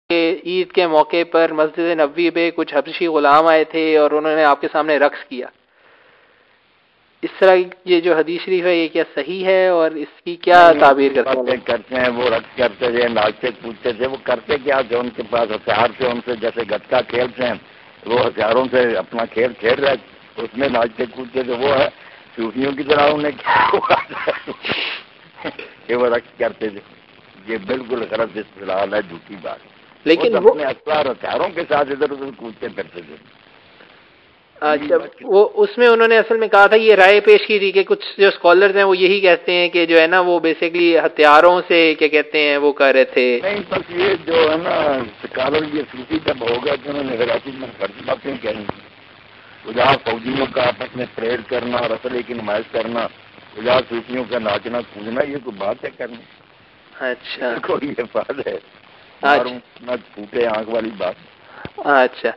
کہ عید کے موقع پر مسجد نبوی پہ کچھ حبشی غلام آئے تھے اور انہوں نے آپ کے سامنے رقص کیا. اس طرح یہ جو حدیث شریف ہے یہ کیا صحیح ہے اور اس کی کیا تعبیر کرتے ہیں؟ وہ رقص کرتے تھے، ناچتے کودتے تھے. وہ کرتے کیا جو ان کے پاس ہتھیار تھے، ان سے جیسے گتکا کھیلتے ہیں وہ ہتھیاروں سے اپنا کھیل کھیل رہے، اس میں ناچتے کودتے تھے. وہ ہے صوفیوں کی طرح انہیں کہ وہ رقص کرتے تھے. یہ بالکل غلط اصطلاح ہے، جھوٹی بات. لیکن وہ اپنے اسرار ہتھیاروں کے ساتھ ادھر ادھر کودتے پھرتے تھے. اچھا، وہ اس میں انہوں نے اصل میں کہا تھا، یہ رائے پیش کی تھی کہ کچھ جو اسکالرز ہیں وہ یہی کہتے ہیں کہ جو ہے نا وہ بیسیکلی ہتھیاروں سے کیا کہتے ہیں وہ کر رہے تھے. نہیں، بس یہ جو ہے نا اسکالر یہ صوفی جب ہوگا کہ انہوں نے وراثت میں فرض باتیں کہیں گی. خدا فوجیوں کا آپس میں پریڈ کرنا اور اصل کی نمائش کرنا، خدا صوفیوں کا ناچنا کودنا، یہ کوئی بات ہے کرنا؟ اچھا، کوئی یہ بات ہے؟ پھوٹے آنکھ والی بات. اچھا.